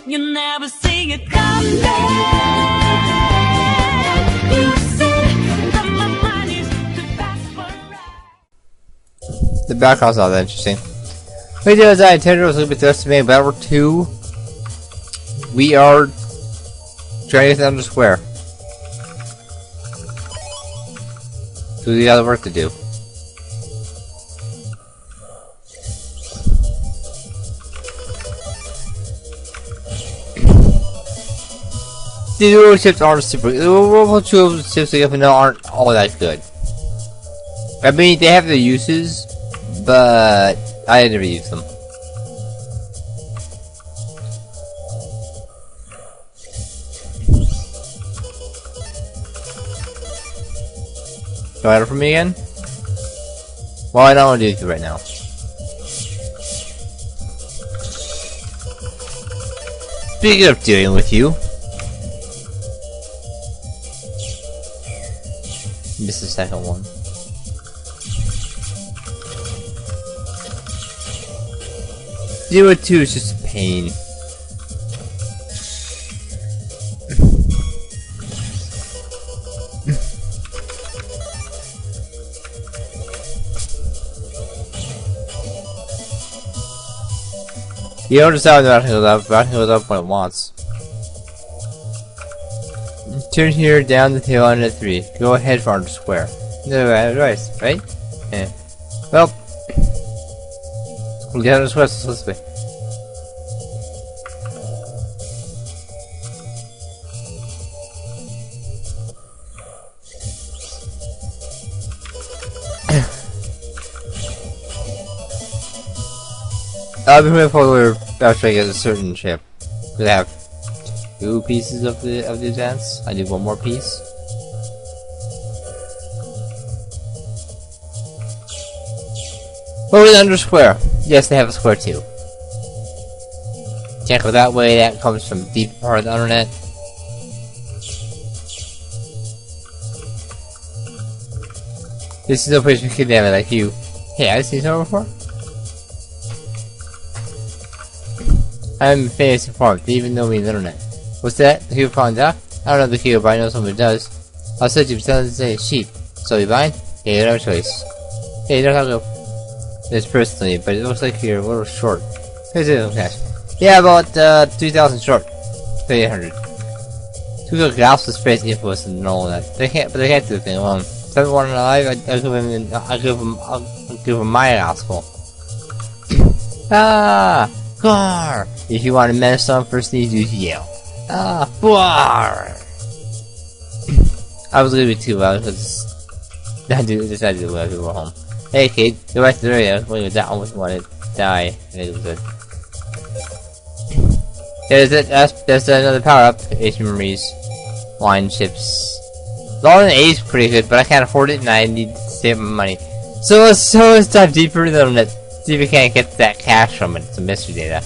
You never see it come back. You said that my mind is too fast for ride. The background's not that interesting. We do as I intended was going to be the estimated Battle 2. We are trying to get down to square. So we got work to do. The dual ships aren't super. The dual ships aren't all that good. I mean, they have their uses, but I never use them. Do I order from me again? Well, I don't want to do it right now. Speaking of dealing with you. Missed the second one. Zero 2 is just a pain. You don't decide when the battle goes up when it wants. Turn here down the tail end at 3. Go ahead for under square. No advice, right? Yeah. Well, we'll get under square, so this way. I'll be moving forward after I get a certain ship. Because I have 2 pieces of the advance. I need 1 more piece. Over the under square. Yes, they have a square too. Can't go that way. That comes from deep part of the internet. This is no place we can have it like you. Hey, I've seen someone before. I'm famous informed. They even know me on the internet. What's that? The cube found out? I don't know the cube, but I know someone who does. I'll search you for selling say sheep. So you buying? Yeah, you have a choice. Hey, don't talk about this personally, but it looks like you're a little short. Here's a little cash. Yeah, about 3,000 short. 3,800. Two little gals with space influence and all that. They can't do the thing alone. If everyone alive, I'll give him my gospel. Ah, car. If you want to menace someone, first thing you do is yell. Ah, bar. I was gonna be too loud because I decided to let people home. Hey kid, go back to the radio. When you're down, when you want to die. It was good. There's another power up. H memories, wine chips. The all in A is pretty good, but I can't afford it and I need to save my money. So let's dive deeper into the internet. See if we can't get that cash from it. It's a mystery data.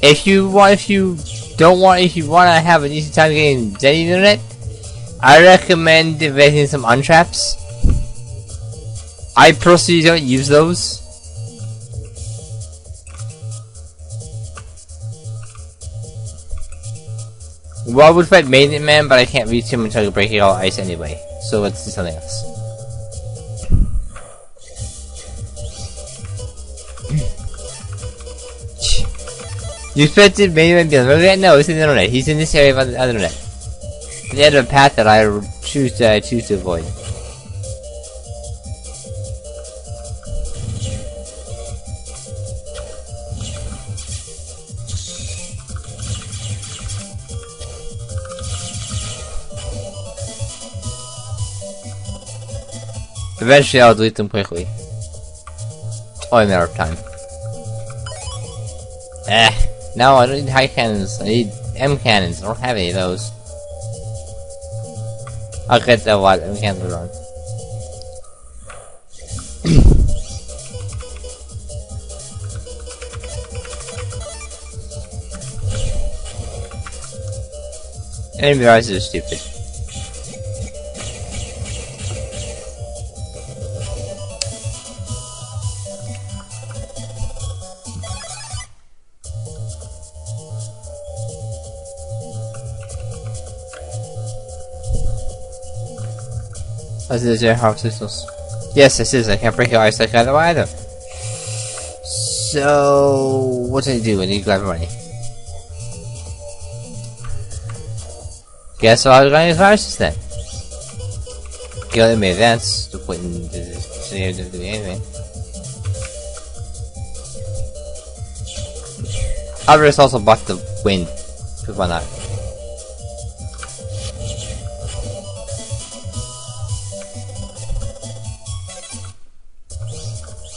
If you want to have an easy time getting the internet, I recommend inventing some untraps. I personally don't use those. Well, I would fight Megaman, but I can't reach him until I break all ice anyway. So let's do something else. You expected Megaman to be on the internet? No, he's in the internet. He's in this area of the internet. The end of a path that I choose to avoid. Eventually I'll delete them quickly. Only a matter of time. No, I don't need high cannons. I need M cannons. I don't have any of those. I'll get that what M cannons are on. Enemy eyes are stupid. I see the general systems. Yes, this is. I can't break your ice like either either. So, what do I do? I need to grab money. Guess I'll go to viruses then. Let me advance to put in to do anything. I'll just also block the wind. Because why not?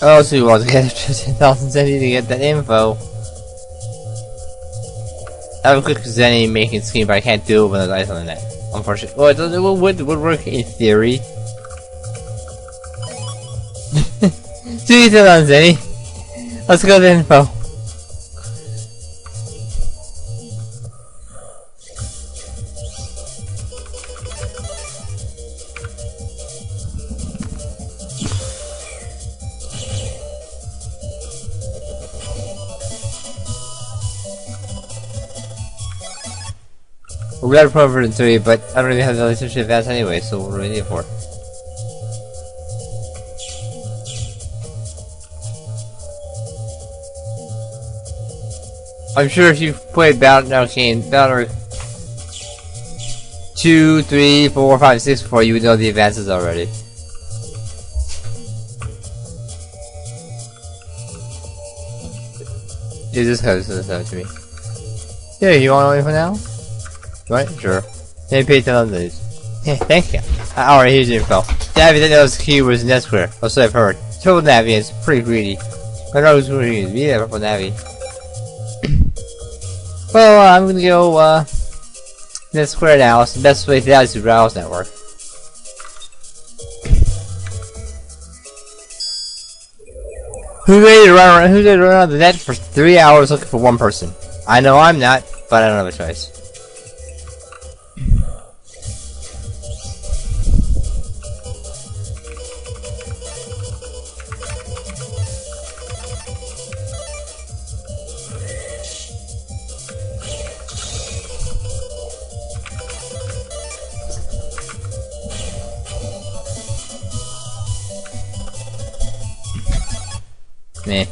Oh, so you want to get 10,000 Zenny to get that info. I have a quick Zenny making scheme, but I can't do it when there's ice on the net. Unfortunately. Well, it would work in theory. 2,000 Zenny. Let's go to the info. We got a promo in 3, but I don't really have the relationship advance anyway, so what do we need it for? I'm sure if you've played Battle 2, 3, 4, 5, 6 before, you would know the advances already. It just goes to me. Yeah, you want to know for now? Right? Sure. Then pay 10 these. Yeah, thank you. Alright, here's the info. Navi didn't know his key was net square. Or so I've heard. Total Navi is pretty greedy. I know who's greedy. Be there for Navi. Well, I'm gonna go, net square now. It's the best way to that is to browse network. Who's ready to run around the net for 3 hours looking for one person? I know I'm not, but I don't have a choice. Meh.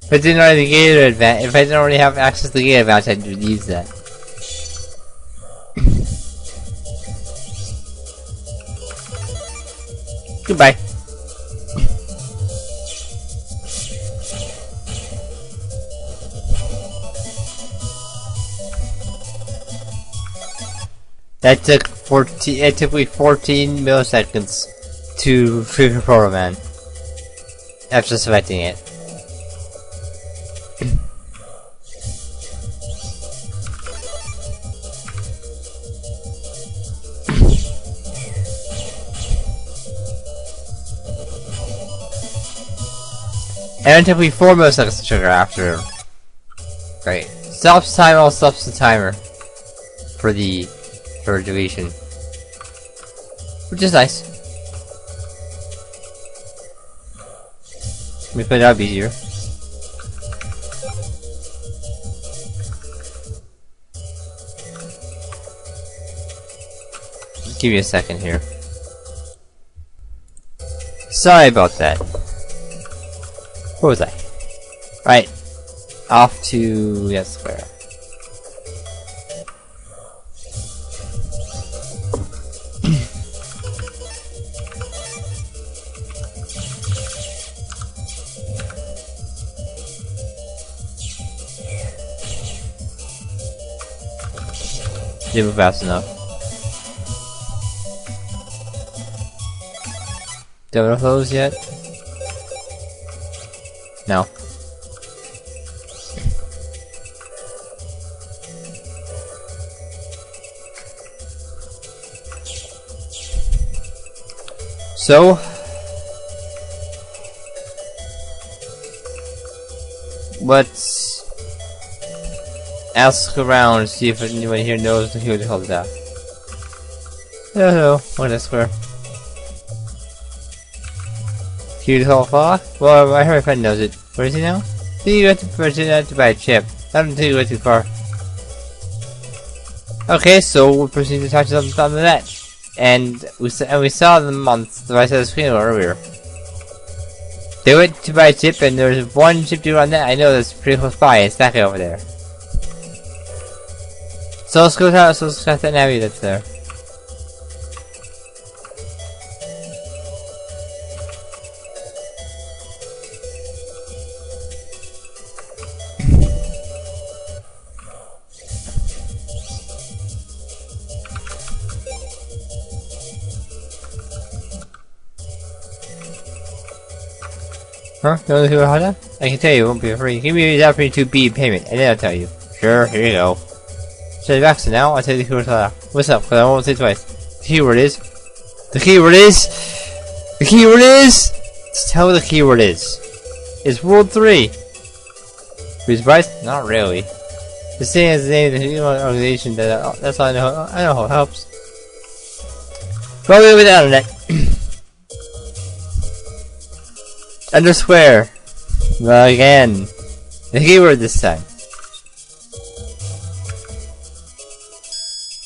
If I didn't already if I didn't already have access to the gate advantage, I'd use that. Goodbye. That took 14. It took me 14 milliseconds to trigger Proto Man after selecting it. And it took me 4 milliseconds to trigger after. Great. Stops timer, I'll stop the timer for deletion. Which is nice. Let me put it out easier. Give me a second here. Sorry about that. Where was I? Right. Off to that square. Didn't move fast enough. Don't have those yet? No. So, let's ask around and see if anyone here knows who the hell is that. Hello, what is square? Huge hole fall? Well, I heard my friend knows it. Where is he now? I think you have to buy a chip. I don't think you went too far. Okay, so we'll proceed to talk to something about that. And we saw them on the right side of the screen earlier. They went to buy a chip, and there's one chip due on that. I know that's pretty close by. It's back over there. So let's go out. So let's check that navy that's there. Huh? Don't know who had that? I can tell you it won't be free. Give me the opportunity to be payment, and then I'll tell you. Sure, here you go. So the vaccine now, I'll tell you the keyword. What's up? Because I won't say it twice. The keyword is. The keyword is. The keyword is. Let's tell what the keyword is. It's World 3. Are you surprised? Not really. The same as the name of the organization. That's all I know. I know how it helps. Probably over the internet. Undersquare. Again. The keyword this time.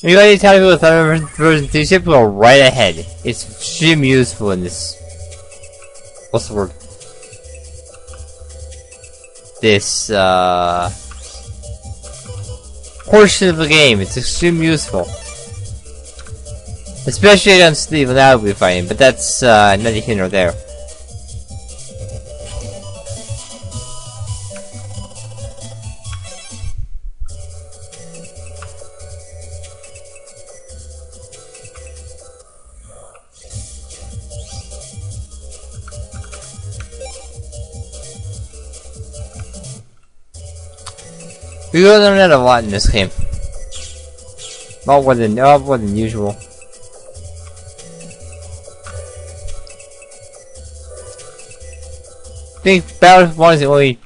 You gotta tell people with Thunder version 2 ship go right ahead. It's extremely useful in this. What's the word? This, portion of the game. It's extremely useful. Especially against the evil now we're fighting, but that's, neither here nor there. We go to internet a lot in this game. Not more than usual. I think Battle 1 is the only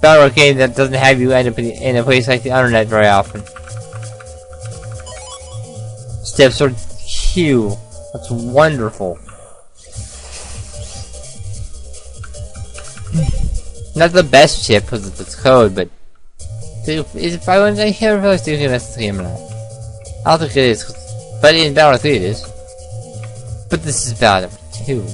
battle game that doesn't have you end up in a place like the internet very often. Steps are cute. That's wonderful. Not the best chip because of its code, but if I can't really do that's the game or not. I don't think it is, but in Battle 3 it is. But this is Battle 2.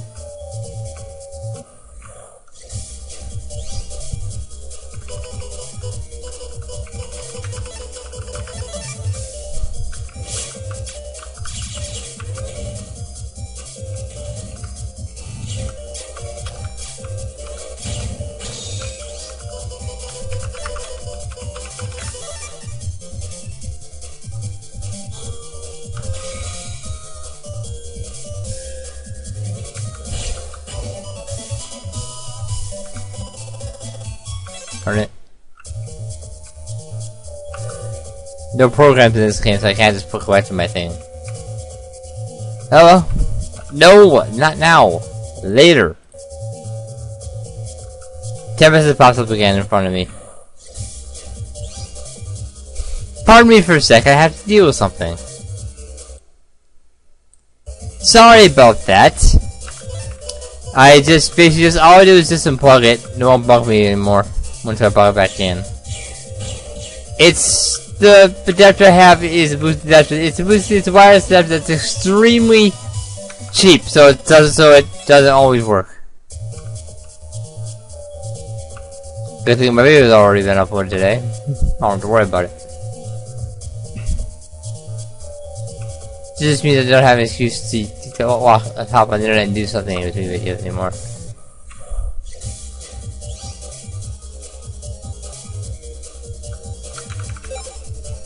Darn it. No programs in this game, so I can't just put away from my thing. Hello? No! Not now! Later! 10 minutes pops up again in front of me. Pardon me for a sec, I have to deal with something. Sorry about that. I just basically all I do is just unplug it. It won't bug me anymore once I plug it back in. It's the adapter I have is a boosted adapter. It's a wireless adapter that's extremely cheap, so it doesn't always work. Good thing my video's already been uploaded today. I don't have to worry about it. It just means I don't have an excuse to walk on top of the internet and do something in between videos anymore.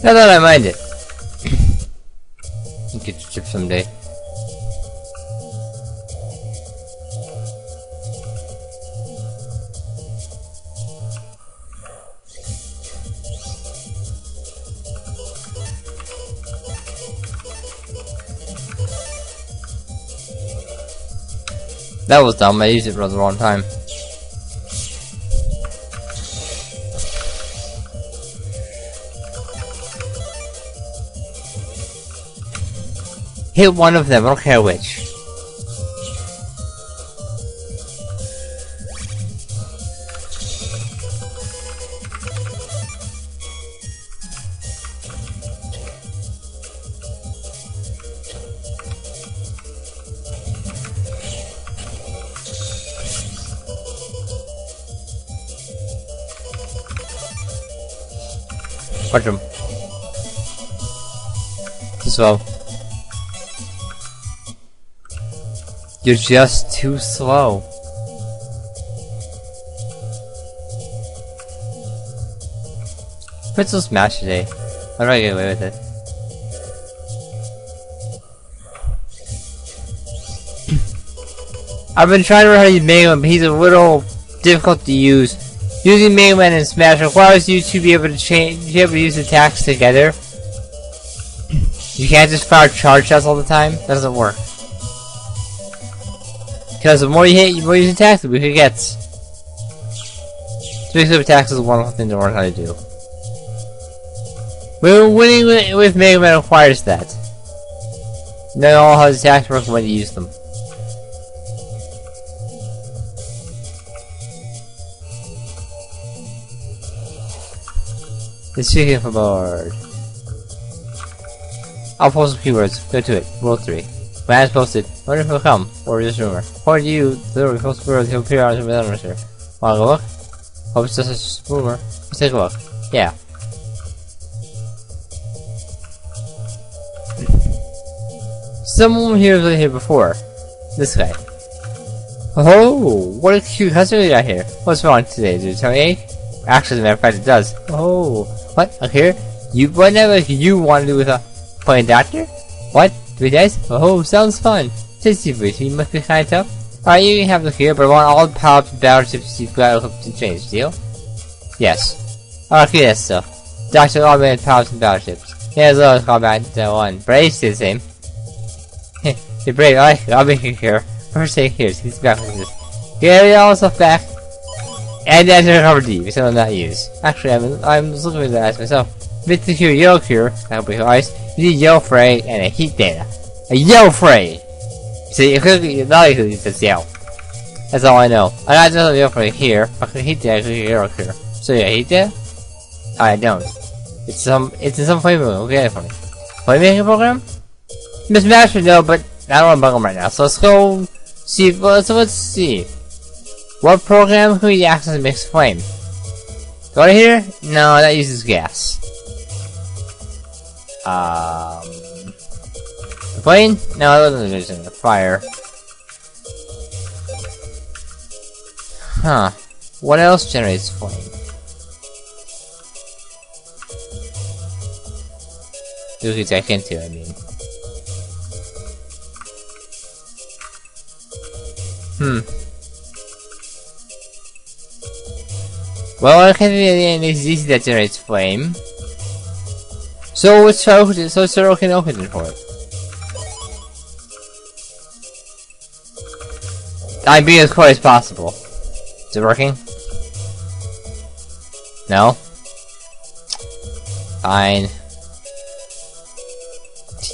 Not that I mind it. get your chip someday. That was dumb, I used it for the wrong time. Hit one of them, I don't care which. Punch him. Too slow. You're just too slow. Pixel Smash today. I'm not getting away with it. I've been trying to learn how to use Megaman, but he's a little difficult to use. Using Megaman and Smash requires you to be able to use attacks together. You can't just fire charge shots all the time. That doesn't work. Because the more you hit, the more you use attacks, the weaker it gets. Mix up attacks is a wonderful thing to learn how to do. Winning with Megaman requires that. Know all how his attacks work and when to use them. The speaking for board. I'll post some keywords. Go to it. World 3. When it's posted, wonder if he'll come, or just rumor. Or do you literally post words he'll appear on the minister? Wanna go look? Hope it's just a rumor. Let's take a look. Yeah. Someone here was here before. This guy. Oh, what a cute customer you got here. What's wrong today? Did it tell me? Actually, as a matter of fact, it does. Oh, what? Look here? Whatever you want to do with a playing doctor? What? 3 days? Oh, sounds fun. Tasty food, you must be kind of tough. Alright, you can have the here, but I want all the power-ups and battleships you've got to change. Deal? Yes. Okay, that stuff. Doctor automated power-ups and battleships. Yeah, as well as combat 1. Brave stay the same. You're brave, alright, I'll be here. First thing here, he's back with this. Get all the stuff back. And then to recover D, which I will not use. Actually, I'm looking at that myself. Bit to cure yellow cure, that'll be ice. You need yellow fray and a heat data. A yellow fray! See, it could be not easily just yellow. That's all I know. I got another yellow fray here. I can heat data, I can yellow cure. So yeah, heat data? I don't. It's in some playmaking. Look at it for me. Playmaking program? Miss Master, no, but I don't want to bug them right now. So let's go see. Let's see. What program can we access to mix flame? Go to here? No, that uses gas. The plane? No, it wasn't using the fire. Huh. What else generates flame? You can check into it, I mean. Well, I can't be easy that generates flame. So let's try open it. So let's start open it for it. I'm being as quick as possible. Is it working? No? Fine.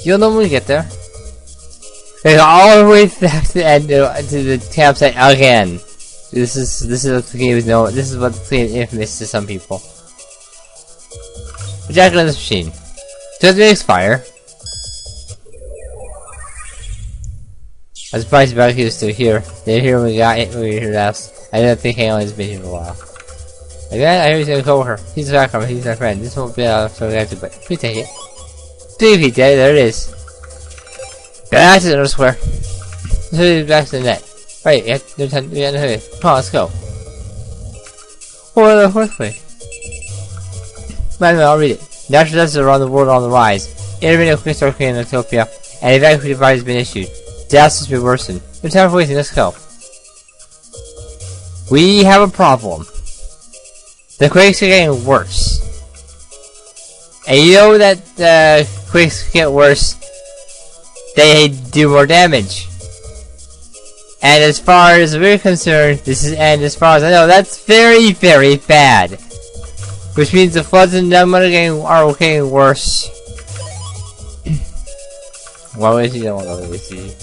You'll know when we get there. We go all the way back to the end to the campsite again. This is what the game is known. This is what the game is infamous to some people. Ejaculate this machine. Does it expire? I'm surprised Bucky is still here. They're here when we got it when we were here last. I didn't think Halo has been here for a while. Again, I hear he's gonna go over her. He's back from he's our friend. This won't be so good, but please take it. Dude, he did. There it is. That's another square. Let's put it back to the net. Right, yeah, no time. Yeah, no, come on, let's go. Or the fourth way. Manual, I'll read it. Natural deserts around the world are on the rise. Intermittent quick start in Ethiopia. and evacuation advice has been issued. Disaster has been worsened. No time for wasting, let's go. We have a problem. The quakes are getting worse. And you know that the quakes get worse, they do more damage. And as far as we're concerned, and as far as I know, that's very, very bad. Which means the floods in Megaman are getting worse. Why is he don't want to see?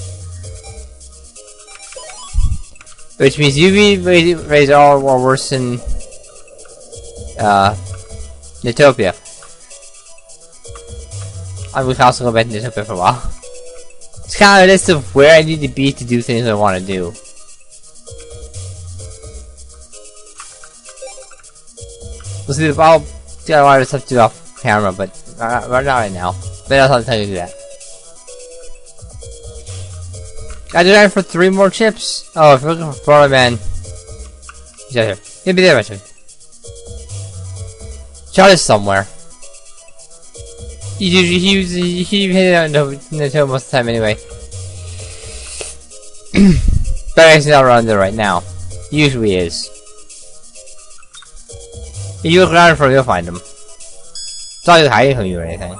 Which means UV rays are worse than Utopia. We can also go back to Utopia for a while. It's kind of a list of where I need to be to do things I want to do. We'll see. I'll get a lot of stuff to do off camera, but not right now. But I'll tell you to do that. I did that for 3 more chips. Oh, if you're looking for Megaman, he's out here. He'll be there eventually. Shot is somewhere. He hit it out no most of the time anyway. But he's not around there right now. He usually is. If you look around for him, you'll find him. It's not like he's hiding from you or anything.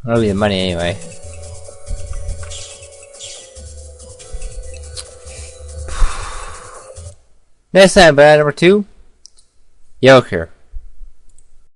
That'll be the money anyway. Next time, but number 2, Yoker.